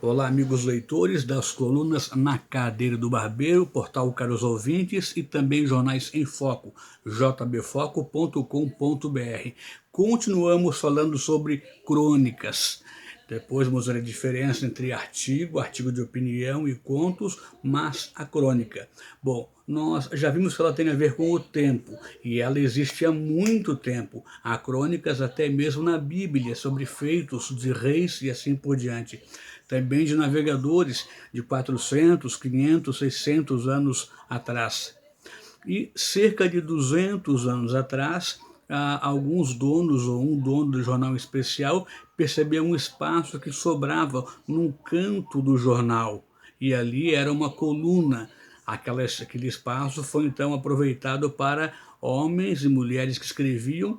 Olá, amigos leitores das colunas Na Cadeira do Barbeiro, portal Caros Ouvintes e também jornais em foco, jbfoco.com.br. Continuamos falando sobre crônicas. Depois vamos ver a diferença entre artigo de opinião e contos, mas a crônica. Bom, nós já vimos que ela tem a ver com o tempo, e ela existe há muito tempo. Há crônicas até mesmo na Bíblia sobre feitos de reis e assim por diante. Também de navegadores de 400, 500, 600 anos atrás. E cerca de 200 anos atrás, alguns donos ou um dono do jornal especial percebeu um espaço que sobrava num canto do jornal. E ali era uma coluna. Aquele espaço foi então aproveitado para homens e mulheres que escreviam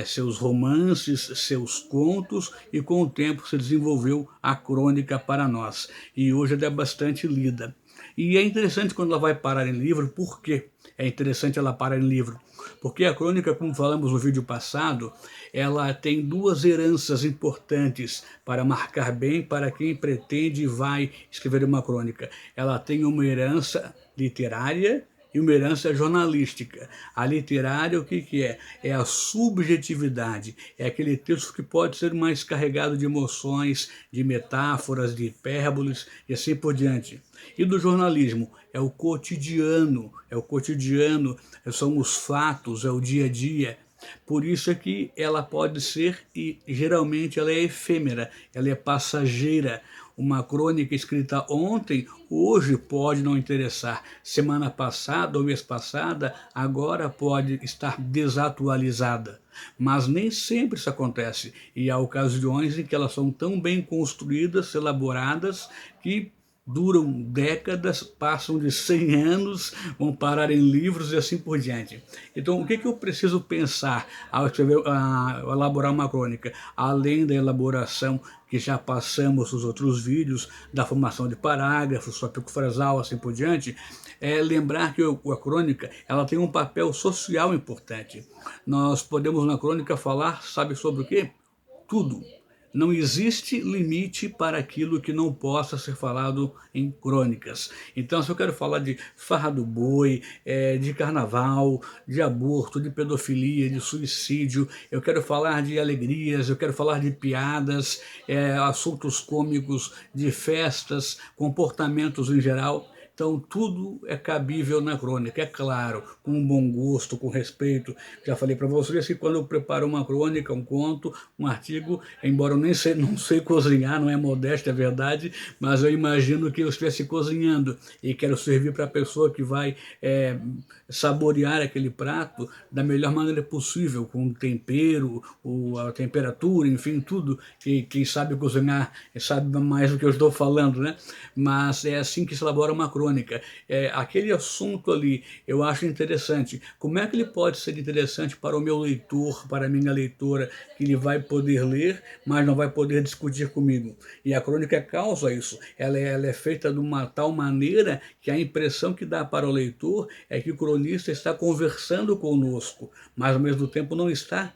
seus romances, seus contos, e com o tempo se desenvolveu a crônica para nós. E hoje ela é bastante lida. E é interessante quando ela vai parar em livro. Por quê? É interessante ela parar em livro. Porque a crônica, como falamos no vídeo passado, ela tem duas heranças importantes para marcar bem para quem pretende e vai escrever uma crônica. Ela tem uma herança literária e uma herança jornalística. A literária, o que é? É a subjetividade, é aquele texto que pode ser mais carregado de emoções, de metáforas, de hipérboles e assim por diante. E do jornalismo, é o cotidiano, são os fatos, é o dia a dia. Por isso é que ela pode ser, e geralmente ela é efêmera, ela é passageira. Uma crônica escrita ontem, hoje pode não interessar. Semana passada ou mês passada, agora pode estar desatualizada. Mas nem sempre isso acontece. E há ocasiões em que elas são tão bem construídas, elaboradas, que duram décadas, passam de 100 anos, vão parar em livros e assim por diante. Então, o que eu preciso pensar ao elaborar uma crônica? Além da elaboração que já passamos nos outros vídeos, da formação de parágrafos, tópico frasal, assim por diante, é lembrar que a crônica ela tem um papel social importante. Nós podemos na crônica falar, sabe sobre o quê? Tudo. Não existe limite para aquilo que não possa ser falado em crônicas. Então, se eu quero falar de farra do boi, de carnaval, de aborto, de pedofilia, de suicídio, eu quero falar de alegrias, eu quero falar de piadas, assuntos cômicos, de festas, comportamentos em geral. Então, tudo é cabível na crônica, é claro, com bom gosto, com respeito. Já falei para vocês que quando eu preparo uma crônica, um conto, um artigo, embora eu nem sei, não sei cozinhar, não é modéstia, é verdade, mas eu imagino que eu estivesse cozinhando e quero servir para a pessoa que vai saborear aquele prato da melhor maneira possível, com o tempero, a temperatura, enfim, tudo. Quem sabe cozinhar sabe mais do que eu estou falando, né? Mas é assim que se elabora uma crônica. Aquele assunto ali, eu acho interessante. Como é que ele pode ser interessante para o meu leitor, para a minha leitora, que ele vai poder ler, mas não vai poder discutir comigo? E a crônica causa isso. Ela é feita de uma tal maneira que a impressão que dá para o leitor é que o cronista está conversando conosco, mas ao mesmo tempo não está.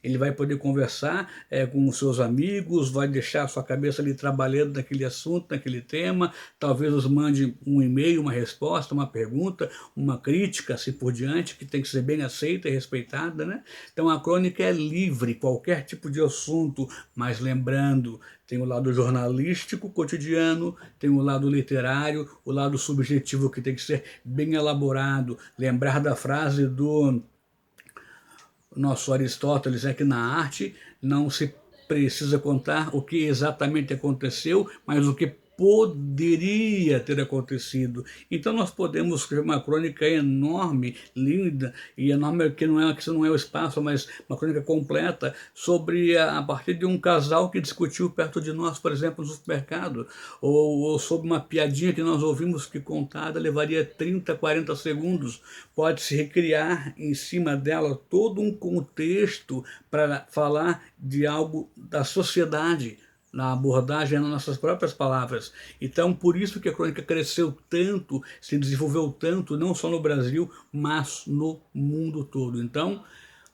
Ele vai poder conversar com os seus amigos, vai deixar a sua cabeça ali trabalhando naquele assunto, naquele tema, talvez nos mande um e-mail, uma resposta, uma pergunta, uma crítica, assim por diante, que tem que ser bem aceita e respeitada, né? Então a crônica é livre, qualquer tipo de assunto, mas lembrando, tem o lado jornalístico cotidiano, tem o lado literário, o lado subjetivo que tem que ser bem elaborado, lembrar da frase do nosso Aristóteles é que na arte não se precisa contar o que exatamente aconteceu, mas o que poderia ter acontecido. Então nós podemos escrever uma crônica enorme, linda, e enorme que não é o espaço, mas uma crônica completa sobre a partir de um casal que discutiu perto de nós, por exemplo, no supermercado, ou sobre uma piadinha que nós ouvimos que contada levaria 30, 40 segundos. Pode-se recriar em cima dela todo um contexto para falar de algo da sociedade, na abordagem nas nossas próprias palavras. Então, por isso que a crônica cresceu tanto, se desenvolveu tanto, não só no Brasil, mas no mundo todo. Então,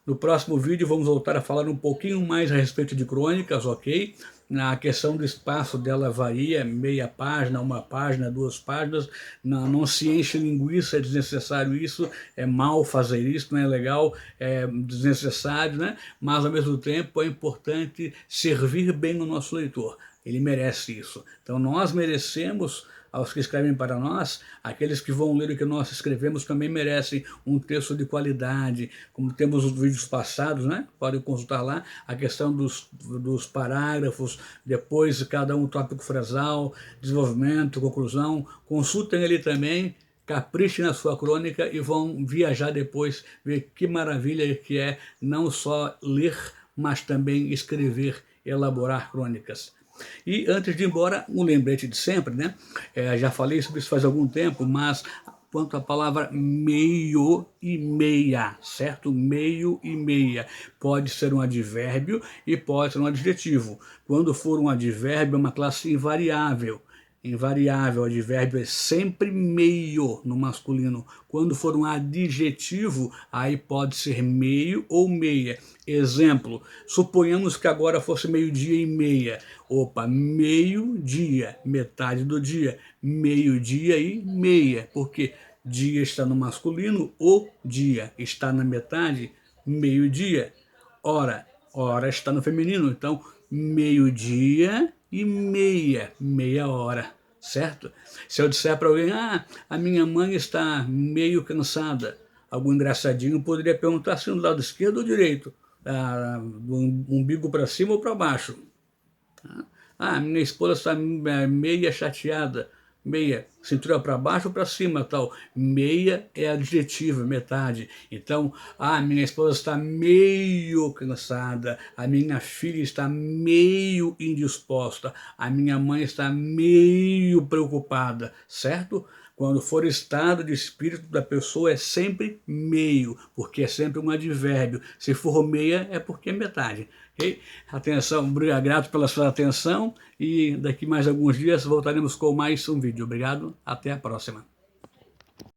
no próximo vídeo vamos voltar a falar um pouquinho mais a respeito de crônicas, ok? A questão do espaço dela varia, meia página, uma página, 2 páginas, não se enche linguiça, é desnecessário isso, é mal fazer isso, não é legal, é desnecessário, né? Mas ao mesmo tempo é importante servir bem o nosso leitor, ele merece isso. Então nós merecemos, aos que escrevem para nós, aqueles que vão ler o que nós escrevemos também merecem um texto de qualidade, como temos os vídeos passados, né? Podem consultar lá a questão dos parágrafos, depois cada um tópico frasal, desenvolvimento, conclusão, consultem ele também, caprichem na sua crônica e vão viajar depois, ver que maravilha que é não só ler, mas também escrever, elaborar crônicas. E antes de ir embora, um lembrete de sempre, né? Já falei sobre isso faz algum tempo, mas quanto à palavra meio e meia, certo? Meio e meia. Pode ser um advérbio e pode ser um adjetivo. Quando for um advérbio, é uma classe invariável. Invariável, o advérbio é sempre meio no masculino. Quando for um adjetivo, aí pode ser meio ou meia. Exemplo, suponhamos que agora fosse 12:30. Opa, meio-dia, metade do dia. Meio-dia e meia, porque dia está no masculino, o dia está na metade, meio-dia. Hora está no feminino, então meio-dia e meia, meia hora, certo? Se eu disser para alguém, a minha mãe está meio cansada, algum engraçadinho poderia perguntar se no lado esquerdo ou direito, do umbigo para cima ou para baixo. Minha esposa está meia chateada, meia, cintura para baixo ou para cima, tal. Meia é adjetivo, metade. Então, minha esposa está meio cansada, a minha filha está meio indisposta, a minha mãe está meio preocupada, certo? Quando for estado de espírito da pessoa é sempre meio, porque é sempre um advérbio. Se for meia é porque é metade. Okay? Atenção, grato pela sua atenção e daqui mais alguns dias voltaremos com mais um vídeo. Obrigado, até a próxima.